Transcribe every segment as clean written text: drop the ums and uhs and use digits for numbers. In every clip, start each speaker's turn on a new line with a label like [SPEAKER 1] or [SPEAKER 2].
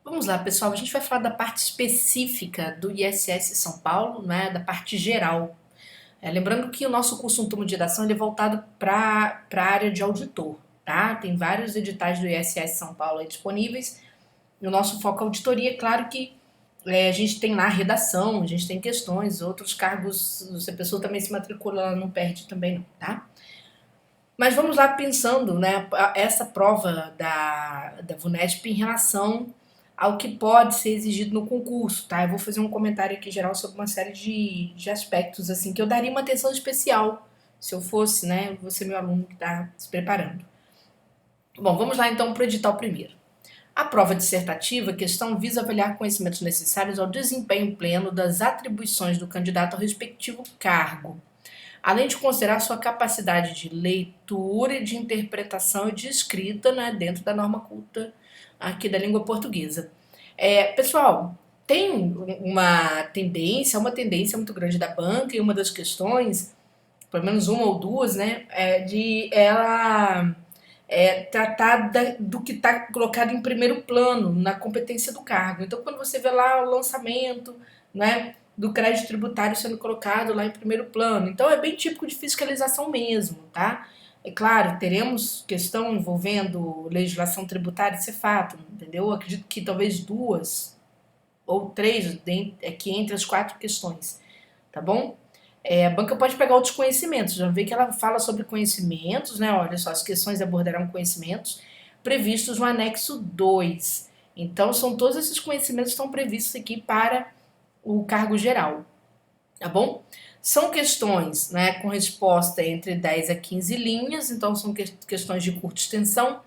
[SPEAKER 1] Vamos lá, pessoal. A gente vai falar da parte específica do ISS São Paulo, né? Da parte geral. Lembrando que o nosso curso Um Turma de Redação ele é voltado para a área de auditor, tá? Tem vários editais do ISS São Paulo aí disponíveis. E o nosso foco é auditoria. É claro que a gente tem lá redação, a gente tem questões, outros cargos. Se a pessoa também se matricula, ela não perde também, não, tá? Mas vamos lá pensando, né, essa prova da VUNESP em relação ao que pode ser exigido no concurso, tá? Eu vou fazer um comentário aqui geral sobre uma série de aspectos, assim, que eu daria uma atenção especial se eu fosse, né, você meu aluno que está se preparando. Bom, vamos lá então para o edital primeiro. A prova dissertativa, a questão visa avaliar conhecimentos necessários ao desempenho pleno das atribuições do candidato ao respectivo cargo, além de considerar sua capacidade de leitura e de interpretação e de escrita, né, dentro da norma culta aqui da língua portuguesa. Pessoal, tem uma tendência muito grande da banca e uma das questões, pelo menos uma ou duas, né, de ela tratar do que está colocado em primeiro plano na competência do cargo. Então, quando você vê lá o lançamento, né, do crédito tributário sendo colocado lá em primeiro plano, então é bem típico de fiscalização mesmo, tá? É claro, teremos questão envolvendo legislação tributária, isso é fato, entendeu? Eu acredito que talvez duas ou três aqui entre as quatro questões, tá bom? A banca pode pegar outros conhecimentos, já vê que ela fala sobre conhecimentos, né? Olha só, as questões abordarão conhecimentos previstos no anexo 2. Então, são todos esses conhecimentos que estão previstos aqui para o cargo geral, tá bom? São questões, né, com resposta entre 10 a 15 linhas, então são questões de curta extensão.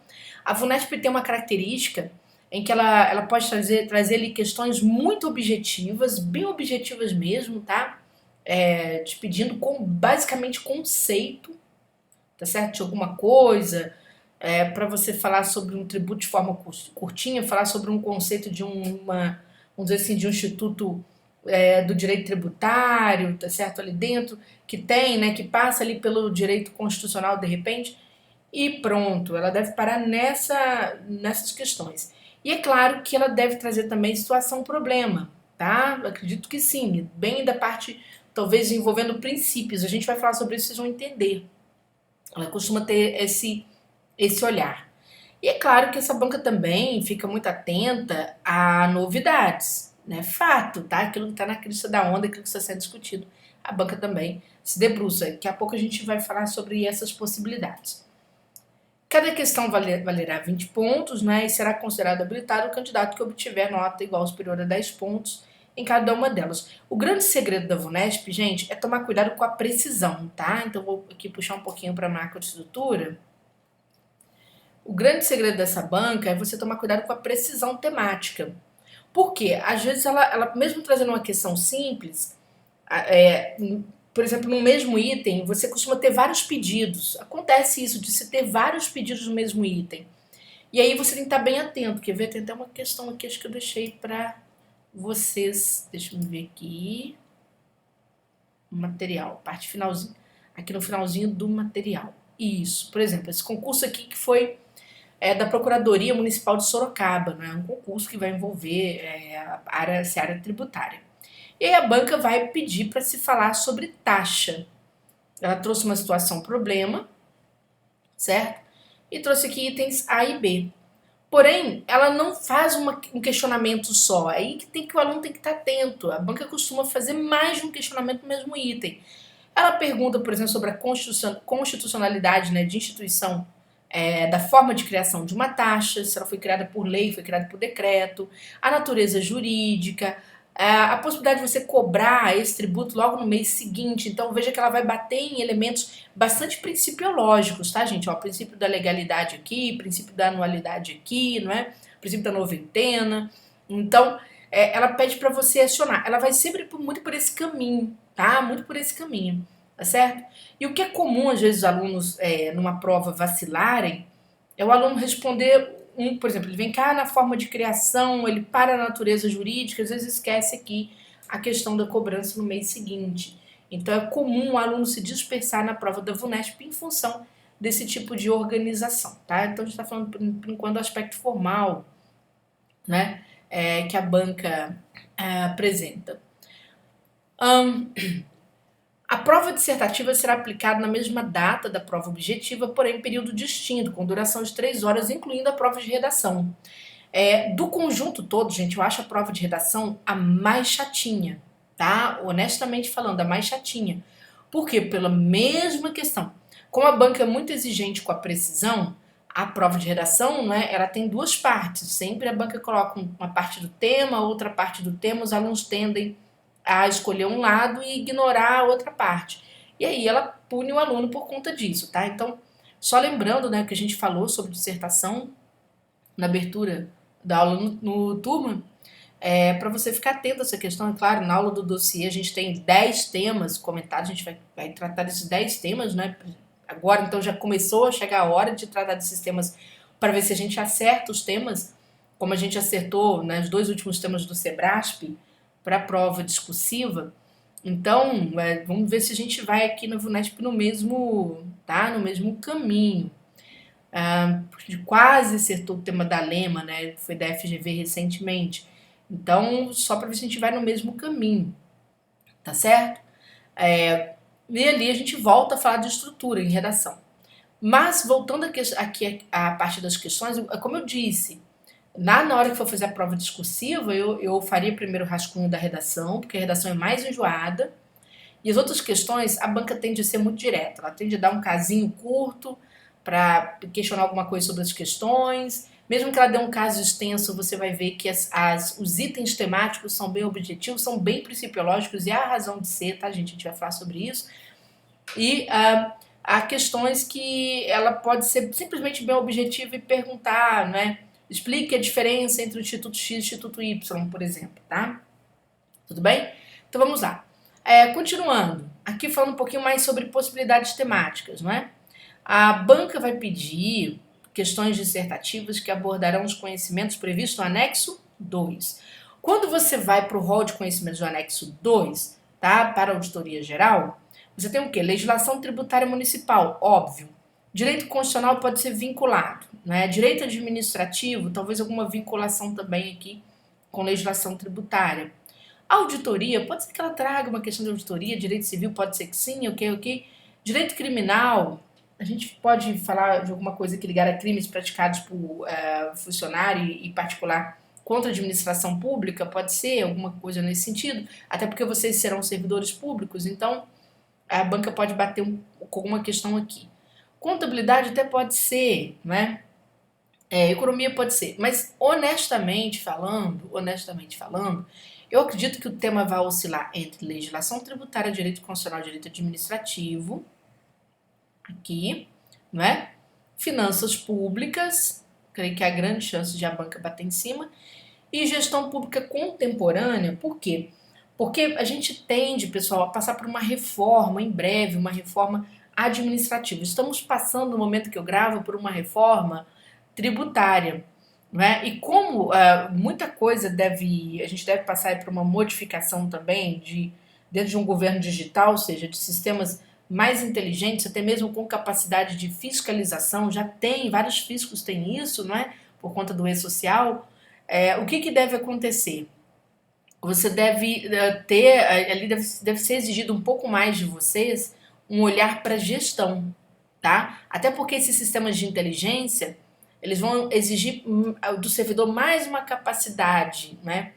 [SPEAKER 1] A VUNESP tem uma característica em que ela pode trazer ali questões muito objetivas, bem objetivas mesmo, tá? Te pedindo basicamente conceito, tá certo? De alguma coisa, para você falar sobre um tributo de forma curtinha, falar sobre um conceito de vamos dizer assim, de um instituto do direito tributário, tá certo? Ali dentro, que tem, né, que passa ali pelo direito constitucional de repente, e pronto, ela deve parar nessas questões. E é claro que ela deve trazer também situação-problema, tá? Eu acredito que sim, bem da parte, talvez envolvendo princípios. A gente vai falar sobre isso, vocês vão entender. Ela costuma ter esse olhar. E é claro que essa banca também fica muito atenta a novidades, né? Fato, tá? Aquilo que está na crista da onda, aquilo que está sendo discutido. A banca também se debruça. Daqui a pouco a gente vai falar sobre essas possibilidades. Cada questão valerá 20 pontos, né, e será considerado habilitado o candidato que obtiver nota igual ou superior a 10 pontos em cada uma delas. O grande segredo da VUNESP, gente, é tomar cuidado com a precisão, tá? Então vou aqui puxar um pouquinho para a macroestrutura. O grande segredo dessa banca é você tomar cuidado com a precisão temática. Por quê? Às vezes ela mesmo trazendo uma questão simples, é, por exemplo, no mesmo item, você costuma ter vários pedidos. Acontece isso de se ter vários pedidos no mesmo item. E aí você tem que estar bem atento. Quer ver? Tem até uma questão aqui, acho que eu deixei para vocês. Deixa eu ver aqui. Material, parte finalzinha. Aqui no finalzinho do material. Isso. Por exemplo, esse concurso aqui que foi da Procuradoria Municipal de Sorocaba, né? Um concurso que vai envolver essa área tributária. E aí a banca vai pedir para se falar sobre taxa. Ela trouxe uma situação problema, certo? E trouxe aqui itens A e B. Porém, ela não faz um questionamento só. É aí que o aluno tem que estar atento. A banca costuma fazer mais de um questionamento no mesmo item. Ela pergunta, por exemplo, sobre a constitucionalidade, né, de instituição da forma de criação de uma taxa, se ela foi criada por lei, foi criada por decreto, a natureza jurídica, a possibilidade de você cobrar esse tributo logo no mês seguinte. Então veja que ela vai bater em elementos bastante principiológicos, tá, gente? Ó, princípio da legalidade aqui, princípio da anualidade aqui, não é? Princípio da noventena. Então, ela pede para você acionar. Ela vai sempre muito por esse caminho, tá? Muito por esse caminho, tá certo? E o que é comum, às vezes, os alunos, numa prova, vacilarem, é o aluno responder por exemplo, ele vem cá na forma de criação, ele para a natureza jurídica, às vezes esquece aqui a questão da cobrança no mês seguinte. Então é comum o aluno se dispersar na prova da VUNESP em função desse tipo de organização, tá? Então a gente está falando, por enquanto, do aspecto formal, né? que a banca apresenta. A prova dissertativa será aplicada na mesma data da prova objetiva, porém em período distinto, com duração de 3 horas, incluindo a prova de redação. Do conjunto todo, gente, eu acho a prova de redação a mais chatinha, tá? Honestamente falando, a mais chatinha. Por quê? Pela mesma questão. Como a banca é muito exigente com a precisão, a prova de redação, né, ela tem duas partes. Sempre a banca coloca uma parte do tema, outra parte do tema, os alunos tendem a escolher um lado e ignorar a outra parte. E aí ela pune o aluno por conta disso, tá? Então, só lembrando, né, que a gente falou sobre dissertação na abertura da aula no Turma, para você ficar atento a essa questão. É claro, na aula do dossiê a gente tem 10 temas comentados, a gente vai tratar desses 10 temas, né? Agora, então, já começou a chegar a hora de tratar desses temas para ver se a gente acerta os temas, como a gente acertou nos 2 últimos temas do Sebrasp, para a prova discursiva. Então, vamos ver se a gente vai aqui na VUNESP no mesmo caminho. A gente quase acertou o tema da Lema, né? Foi da FGV recentemente. Então, só para ver se a gente vai no mesmo caminho, tá certo? E ali a gente volta a falar de estrutura em redação. Mas, voltando aqui à parte das questões, como eu disse, na hora que for fazer a prova discursiva, eu faria primeiro o rascunho da redação, porque a redação é mais enjoada. E as outras questões, a banca tende a ser muito direta. Ela tende a dar um casinho curto para questionar alguma coisa sobre as questões. Mesmo que ela dê um caso extenso, você vai ver que os itens temáticos são bem objetivos, são bem principiológicos, e há razão de ser, tá, gente? A gente vai falar sobre isso. E há questões que ela pode ser simplesmente bem objetiva e perguntar, né? Explique a diferença entre o Instituto X e o Instituto Y, por exemplo, tá? Tudo bem? Então vamos lá. Continuando, aqui falando um pouquinho mais sobre possibilidades temáticas, não é? A banca vai pedir questões dissertativas que abordarão os conhecimentos previstos no anexo 2. Quando você vai para o rol de conhecimentos do anexo 2, tá? Para a auditoria geral, você tem o quê? Legislação tributária municipal, óbvio. Direito constitucional pode ser vinculado, né? Direito administrativo, talvez alguma vinculação também aqui com legislação tributária. Auditoria, pode ser que ela traga uma questão de auditoria, direito civil pode ser que sim, ok. Direito criminal, a gente pode falar de alguma coisa que ligar a crimes praticados por funcionário e particular contra a administração pública, pode ser alguma coisa nesse sentido, até porque vocês serão servidores públicos, então a banca pode bater com alguma questão aqui. Contabilidade até pode ser, né? Economia pode ser, mas honestamente falando, eu acredito que o tema vai oscilar entre legislação tributária, direito constitucional, direito administrativo, aqui, não é? Finanças públicas, creio que há grande chance de a banca bater em cima, e gestão pública contemporânea, por quê? Porque a gente tende, pessoal, a passar por uma reforma em breve, uma reforma administrativa. Estamos passando, no momento que eu gravo, por uma reforma tributária, não é? E como muita coisa a gente deve passar por uma modificação também dentro de um governo digital, ou seja, de sistemas mais inteligentes, até mesmo com capacidade de fiscalização, já tem, vários fiscos têm isso, não é? Por conta do e-social. O que deve acontecer? Você deve ter, ali deve ser exigido um pouco mais de vocês, um olhar para a gestão, tá? Até porque esses sistemas de inteligência, eles vão exigir do servidor mais uma capacidade, né,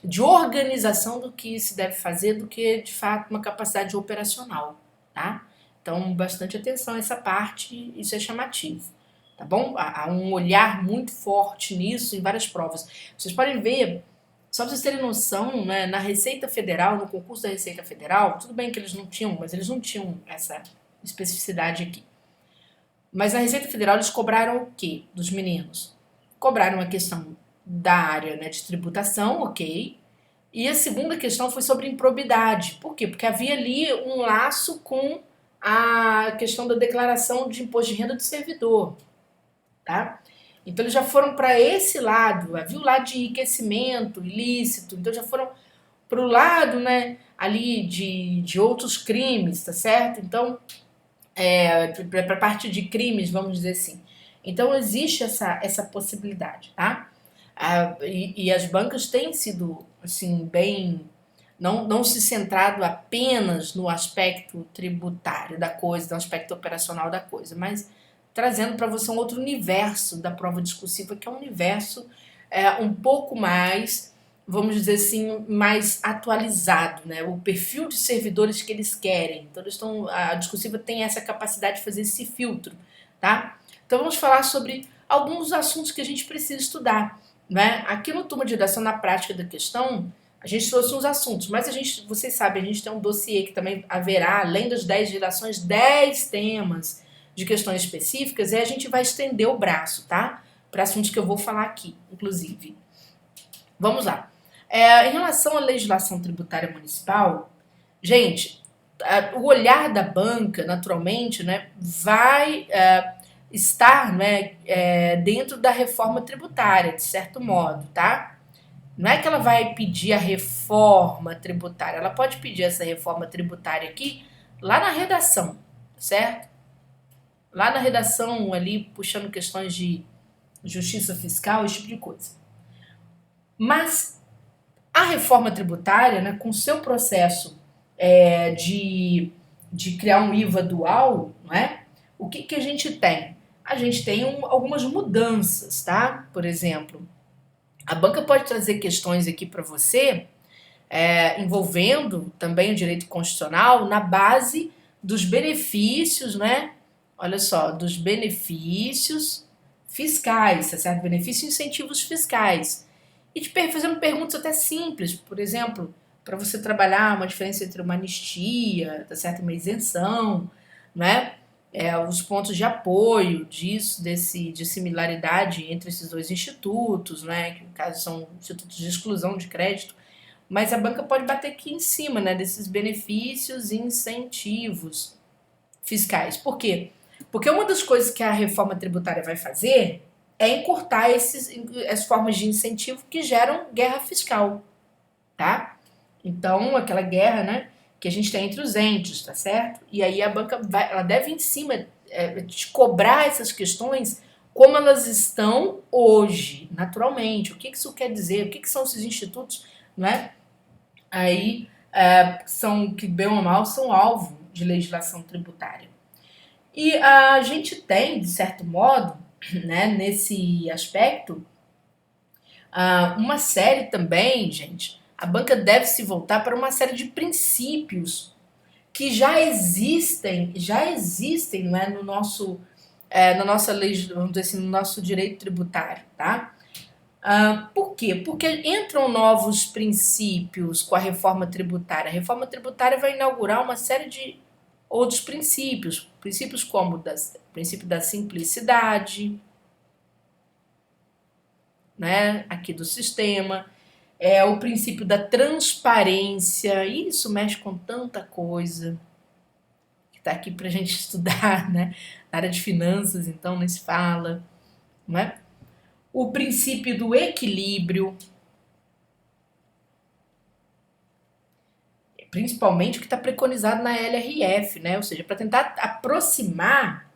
[SPEAKER 1] de organização do que se deve fazer do que, de fato, uma capacidade operacional, tá? Então, bastante atenção a essa parte, isso é chamativo, tá bom? Há um olhar muito forte nisso em várias provas. Vocês podem ver, só para vocês terem noção, né, na Receita Federal, no concurso da Receita Federal, tudo bem que eles não tinham essa especificidade aqui. Mas na Receita Federal eles cobraram o quê dos meninos? Cobraram a questão da área, né, de tributação, ok. E a segunda questão foi sobre improbidade. Por quê? Porque havia ali um laço com a questão da declaração de imposto de renda do servidor, tá? Então eles já foram para esse lado, havia o lado de enriquecimento ilícito, então já foram para o lado, né, ali de outros crimes, tá certo? Então, para a parte de crimes, vamos dizer assim. Então existe essa possibilidade, tá? E as bancas têm sido, assim, bem... Não se centrado apenas no aspecto tributário da coisa, no aspecto operacional da coisa, mas trazendo para você um outro universo da prova discursiva, que é um universo um pouco mais, vamos dizer assim, mais atualizado, né? O perfil de servidores que eles querem. Então, a discursiva tem essa capacidade de fazer esse filtro, tá? Então, vamos falar sobre alguns assuntos que a gente precisa estudar, né? Aqui no Turma de Redação, na prática da questão, a gente trouxe uns assuntos, mas vocês sabem, a gente tem um dossiê que também haverá, além das 10 redações, 10 temas de questões específicas, e a gente vai estender o braço, tá? Para assuntos que eu vou falar aqui, inclusive. Vamos lá. Em relação à legislação tributária municipal, gente, o olhar da banca, naturalmente, né, vai estar, né, dentro da reforma tributária, de certo modo, tá? Não é que ela vai pedir a reforma tributária, ela pode pedir essa reforma tributária aqui lá na redação, certo? Lá na redação, ali, puxando questões de justiça fiscal, esse tipo de coisa. Mas a reforma tributária, né, com seu processo de criar um IVA dual, não é? O que a gente tem? A gente tem algumas mudanças, tá? Por exemplo, a banca pode trazer questões aqui para você envolvendo também o direito constitucional na base dos benefícios, né? Olha só, dos benefícios fiscais, tá certo? Benefícios e incentivos fiscais. E te fazendo perguntas até simples, por exemplo, para você trabalhar uma diferença entre uma anistia, tá certo? Uma isenção, né? Os pontos de apoio disso, de similaridade entre esses dois institutos, né? Que no caso são institutos de exclusão de crédito, mas a banca pode bater aqui em cima, né? Desses benefícios e incentivos fiscais. Por quê? Porque uma das coisas que a reforma tributária vai fazer é encurtar as formas de incentivo que geram guerra fiscal, tá? Então, aquela guerra, né, que a gente tem entre os entes, tá certo? E aí a banca ela deve ir em cima de cobrar essas questões como elas estão hoje, naturalmente. O que isso quer dizer? O que são esses institutos, não é? Aí são que bem ou mal são alvo de legislação tributária. E a gente tem, de certo modo, né, nesse aspecto, uma série também, gente. A banca deve se voltar para uma série de princípios que já existem, né, no nosso, na nossa lei, vamos dizer assim, no nosso direito tributário, tá? Por quê? Porque entram novos princípios com a reforma tributária. A reforma tributária vai inaugurar uma série de outros princípios. Princípios como o princípio da simplicidade, né, aqui do sistema, o princípio da transparência, e isso mexe com tanta coisa que está aqui para a gente estudar, né? Na área de finanças, então, nem se fala, né? O princípio do equilíbrio, principalmente o que está preconizado na LRF, né? Ou seja, para tentar aproximar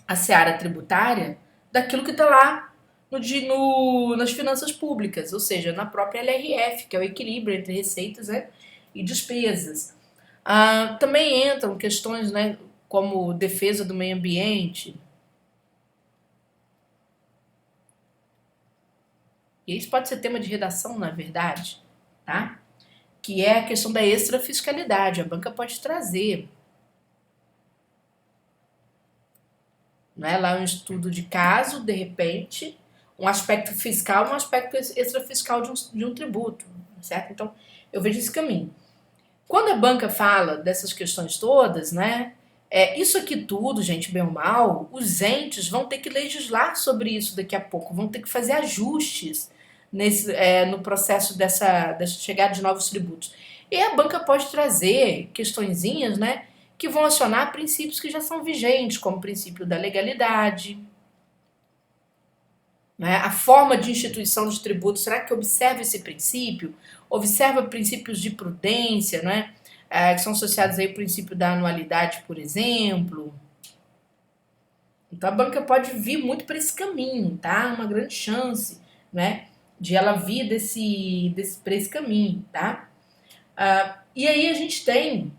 [SPEAKER 1] a seara tributária daquilo que está lá nas finanças públicas, ou seja, na própria LRF, que é o equilíbrio entre receitas, né, e despesas. Também entram questões, né, como defesa do meio ambiente. E isso pode ser tema de redação, na verdade, tá? Que é a questão da extrafiscalidade. A banca pode trazer, né, lá um estudo de caso, de repente, um aspecto fiscal, um aspecto extrafiscal de um tributo, certo? Então, eu vejo esse caminho. Quando a banca fala dessas questões todas, né, isso aqui tudo, gente, bem ou mal, os entes vão ter que legislar sobre isso daqui a pouco, vão ter que fazer ajustes no processo dessa chegada de novos tributos. E a banca pode trazer questõezinhas, né, que vão acionar princípios que já são vigentes, como o princípio da legalidade, né? A forma de instituição dos tributos, será que observa esse princípio? Observa princípios de prudência, né? Que são associados aí ao princípio da anualidade, por exemplo. Então a banca pode vir muito para esse caminho, tá? Uma grande chance, né? de ela vir para esse caminho, tá? E aí a gente tem,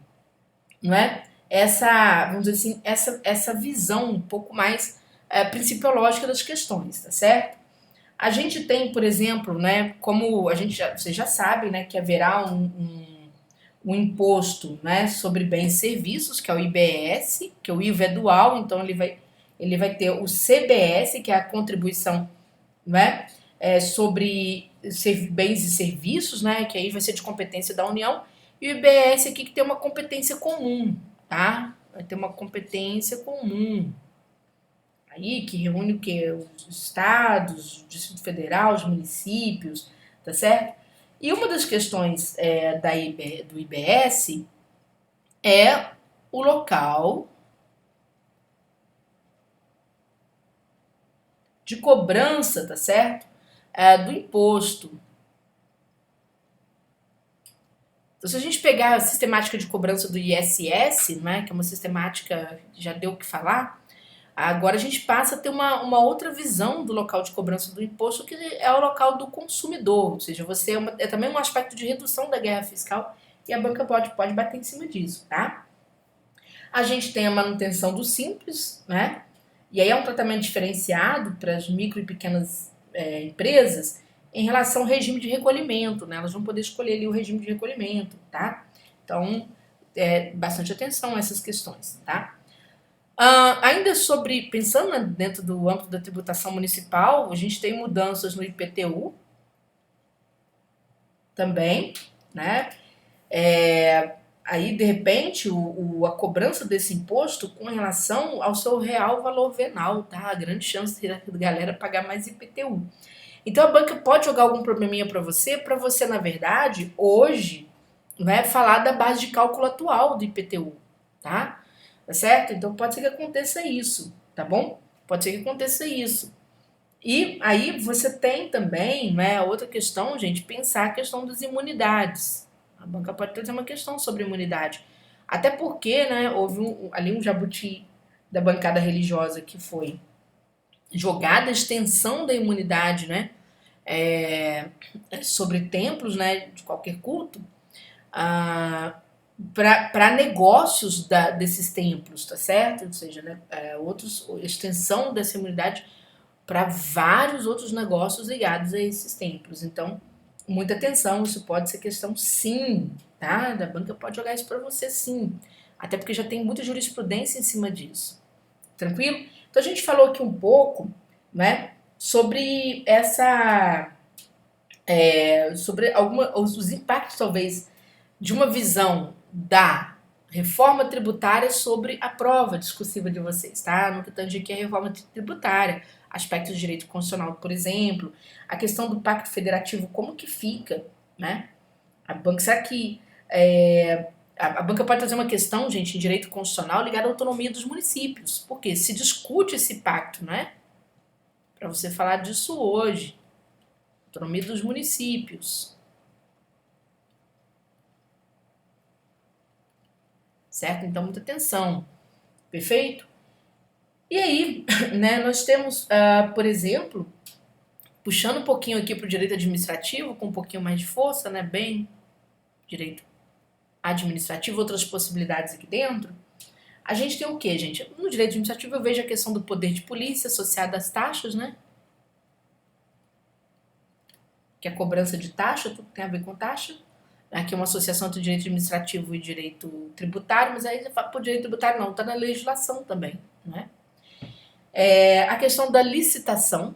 [SPEAKER 1] não é? Essa, vamos dizer assim, essa visão um pouco mais principiológica das questões, tá certo? A gente tem, por exemplo, né, como vocês já sabem, né, que haverá um imposto, né, sobre bens e serviços, que é o IBS, que o IVA é dual, então ele vai ter o CBS, que é a contribuição, né, sobre bens e serviços, né, que aí vai ser de competência da União, e o IBS aqui que tem uma competência comum, tá? Vai ter uma competência comum. Aí que reúne o quê? Os estados, o Distrito Federal, os municípios, tá certo? E uma das questões do IBS é o local de cobrança, tá certo? Do imposto. Então, se a gente pegar a sistemática de cobrança do ISS, né, que é uma sistemática que já deu o que falar, agora a gente passa a ter uma outra visão do local de cobrança do imposto, que é o local do consumidor, ou seja, é também um aspecto de redução da guerra fiscal e a banca pode bater em cima disso, tá? A gente tem a manutenção do simples, né? E aí é um tratamento diferenciado para as micro e pequenas empresas em relação ao regime de recolhimento, né? Elas vão poder escolher ali o regime de recolhimento, tá? Então, bastante atenção a essas questões, tá? Ainda pensando dentro do âmbito da tributação municipal, a gente tem mudanças no IPTU também, né? Aí, de repente, a cobrança desse imposto com relação ao seu real valor venal, tá? A grande chance da galera pagar mais IPTU. Então, a banca pode jogar algum probleminha para você, na verdade, hoje, né, falar da base de cálculo atual do IPTU, tá? Tá certo? Então, pode ser que aconteça isso, tá bom? Pode ser que aconteça isso. E aí você tem também, né, outra questão, gente, pensar a questão das imunidades. A banca pode trazer uma questão sobre imunidade. Até porque, né, houve ali um jabuti da bancada religiosa que foi jogada a extensão da imunidade, né, sobre templos, né, de qualquer culto, para negócios desses templos, tá certo? Ou seja, né, extensão dessa imunidade para vários outros negócios ligados a esses templos. Então, muita atenção, isso pode ser questão sim, tá? Da banca pode jogar isso para você sim. Até porque já tem muita jurisprudência em cima disso. Tranquilo? Então a gente falou aqui um pouco, né, sobre sobre os impactos talvez de uma visão da reforma tributária sobre a prova discursiva de vocês, tá? No que tange aqui a reforma tributária, aspectos de direito constitucional, por exemplo, a questão do pacto federativo, como que fica, né? A banca, será que a banca pode trazer uma questão, gente, em direito constitucional ligada à autonomia dos municípios, porque se discute esse pacto, né? Para você falar disso hoje, autonomia dos municípios. Certo? Então, muita atenção. Perfeito? E aí, né, nós temos, por exemplo, puxando um pouquinho aqui para o direito administrativo, com um pouquinho mais de força, né, bem direito administrativo, outras possibilidades aqui dentro, a gente tem o quê, gente? No direito administrativo eu vejo a questão do poder de polícia associada às taxas, né? Que é a cobrança de taxa, tudo tem a ver com taxa. Aqui é uma associação entre direito administrativo e direito tributário, mas aí você fala, por direito tributário não, está na legislação também, né? A questão da licitação.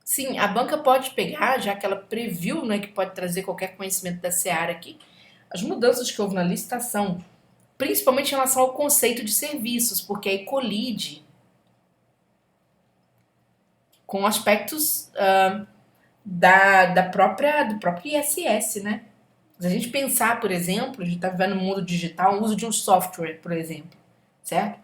[SPEAKER 1] Sim, a banca pode pegar, já que ela previu, né, que pode trazer qualquer conhecimento da Seara aqui, as mudanças que houve na licitação, principalmente em relação ao conceito de serviços, porque aí colide com aspectos do próprio ISS, né? Se a gente pensar, por exemplo, a gente está vivendo no mundo digital, o uso de um software, por exemplo, certo?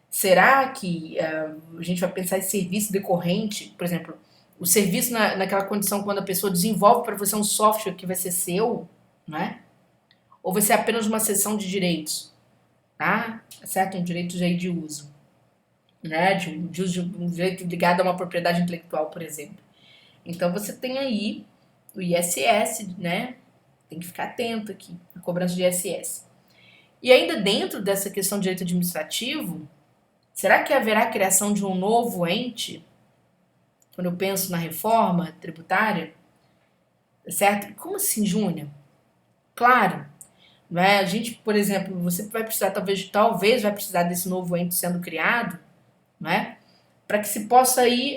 [SPEAKER 1] Será que a gente vai pensar em serviço decorrente, por exemplo, o serviço naquela condição quando a pessoa desenvolve para você um software que vai ser seu, né? Ou vai ser apenas uma cessão de direitos, tá? Certo? Um direito aí de uso, né? Um direito ligado a uma propriedade intelectual, por exemplo. Então você tem aí o ISS, né? Tem que ficar atento aqui, a cobrança de ISS. E ainda dentro dessa questão de direito administrativo, será que haverá a criação de um novo ente? Quando eu penso na reforma tributária, certo? Como assim, Júnior? Claro, né? A gente, por exemplo, você vai precisar, talvez vai precisar desse novo ente sendo criado, né? Para que se possa aí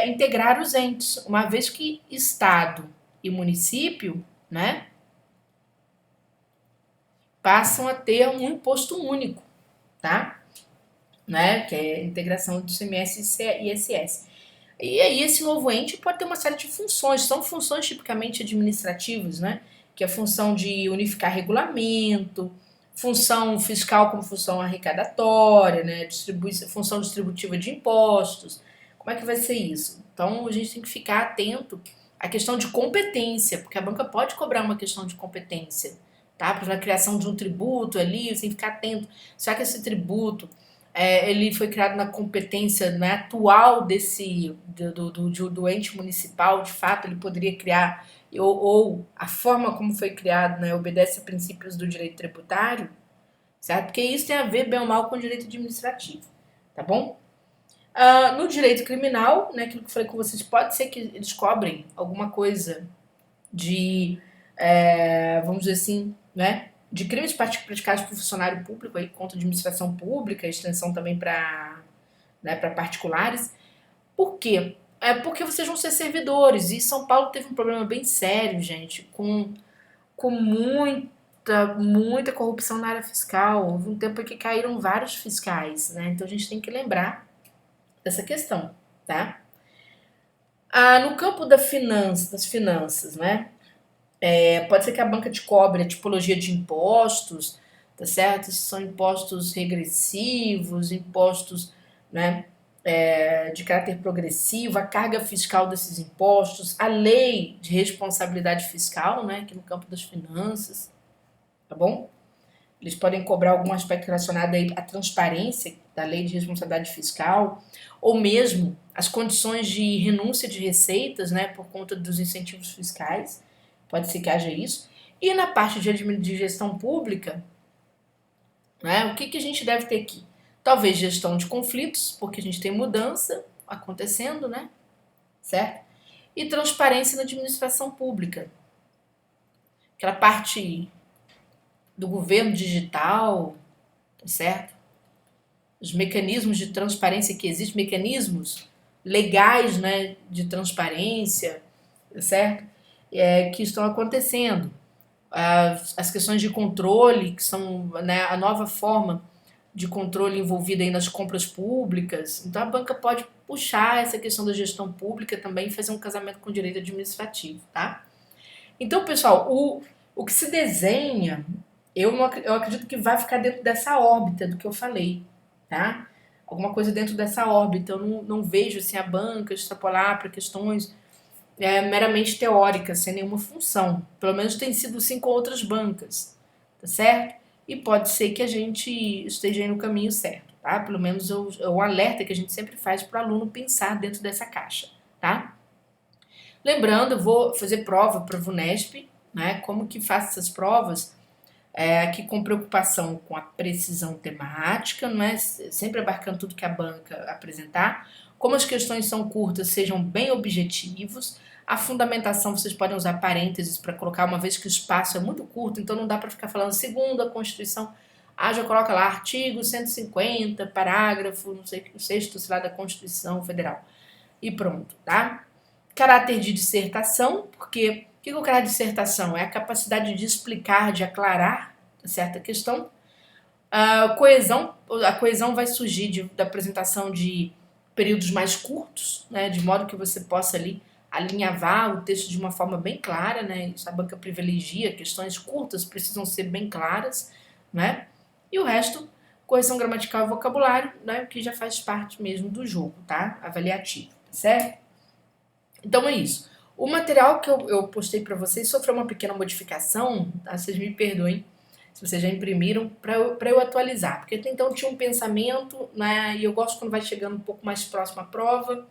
[SPEAKER 1] integrar os entes, uma vez que Estado e município, né, passam a ter um imposto único, tá? Né, que é a integração do ICMS e ISS. E aí esse novo ente pode ter uma série de funções, são funções tipicamente administrativas, né? Que é a função de unificar regulamento, função fiscal como função arrecadatória, né? Função distributiva de impostos. Como é que vai ser isso? Então a gente tem que ficar atento à questão de competência, porque a banca pode cobrar uma questão de competência, tá? Para a criação de um tributo ali, você tem que ficar atento. Será que esse tributo ele foi criado na competência, né, atual do ente municipal, de fato, ele poderia criar, ou a forma como foi criado, né, obedece a princípios do direito tributário, certo? Porque isso tem a ver, bem ou mal, com o direito administrativo, tá bom? No direito criminal, né, aquilo que eu falei com vocês, pode ser que eles cobrem alguma coisa de, vamos dizer assim, né, de crimes praticados por funcionário público, aí, contra a administração pública, extensão também para, né, para particulares. Por quê? Porque vocês vão ser servidores, e São Paulo teve um problema bem sério, gente, com muita corrupção na área fiscal. Houve um tempo que caíram vários fiscais, né? Então a gente tem que lembrar dessa questão, tá? No campo das finanças, né? Pode ser que a banca te cobre a tipologia de impostos, tá certo? Se são impostos regressivos, impostos, né, de caráter progressivo, a carga fiscal desses impostos, a lei de responsabilidade fiscal, né, aqui no campo das finanças, tá bom? Eles podem cobrar algum aspecto relacionado aí à transparência da lei de responsabilidade fiscal, ou mesmo as condições de renúncia de receitas, né, por conta dos incentivos fiscais. Pode ser que haja isso. E na parte de gestão pública, né, o que a gente deve ter aqui? Talvez gestão de conflitos, porque a gente tem mudança acontecendo, né? Certo? E transparência na administração pública. Aquela parte do governo digital, tá certo? Os mecanismos de transparência que existem, mecanismos legais, né, de transparência, tá certo? Que estão acontecendo. As questões de controle, que são, né, a nova forma de controle envolvida aí nas compras públicas. Então a banca pode puxar essa questão da gestão pública também e fazer um casamento com o direito administrativo, tá? Então, pessoal, o que se desenha, eu acredito que vai ficar dentro dessa órbita do que eu falei, tá? Alguma coisa dentro dessa órbita. Eu não vejo assim, a banca extrapolar para questões meramente teóricas, sem nenhuma função. Pelo menos tem sido assim com outras bancas, tá certo? E pode ser que a gente esteja aí no caminho certo, tá? Pelo menos é o alerta que a gente sempre faz para o aluno pensar dentro dessa caixa, tá? Lembrando, eu vou fazer prova para a VUNESP, né? Como que faço essas provas? Aqui com preocupação com a precisão temática, não é? Sempre abarcando tudo que a banca apresentar. Como as questões são curtas, sejam bem objetivos. A fundamentação, vocês podem usar parênteses para colocar, uma vez que o espaço é muito curto, então não dá para ficar falando segundo a Constituição. Já coloca lá artigo 150, parágrafo, não sei, o sexto, sei lá, da Constituição Federal. E pronto, tá? Caráter de dissertação, porque o que é o caráter de dissertação? É a capacidade de explicar, de aclarar certa questão. A coesão vai surgir da apresentação de períodos mais curtos, né, de modo que você possa ali alinhavar o texto de uma forma bem clara, né? Isso a banca privilegia, questões curtas precisam ser bem claras, né? E o resto, correção gramatical e vocabulário, né, que já faz parte mesmo do jogo, tá? Avaliativo, tá certo? Então é isso. O material que eu postei para vocês sofreu uma pequena modificação, tá? Vocês me perdoem se vocês já imprimiram, para eu atualizar. Porque até então tinha um pensamento, né? E eu gosto quando vai chegando um pouco mais próximo à prova,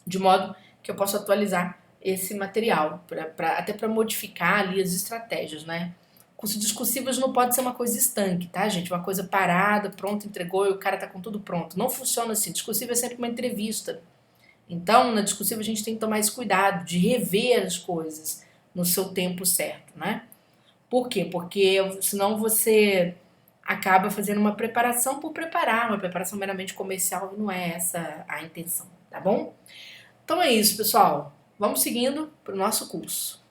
[SPEAKER 1] de modo que eu posso atualizar esse material, até para modificar ali as estratégias, né? Curso de discursivas não pode ser uma coisa estanque, tá, gente? Uma coisa parada, pronto, entregou e o cara tá com tudo pronto. Não funciona assim. Discursiva é sempre uma entrevista. Então, na discursiva a gente tem que tomar esse cuidado de rever as coisas no seu tempo certo, né? Por quê? Porque senão você acaba fazendo uma preparação por preparar, uma preparação meramente comercial, e não é essa a intenção, tá bom? Então é isso, pessoal. Vamos seguindo para o nosso curso.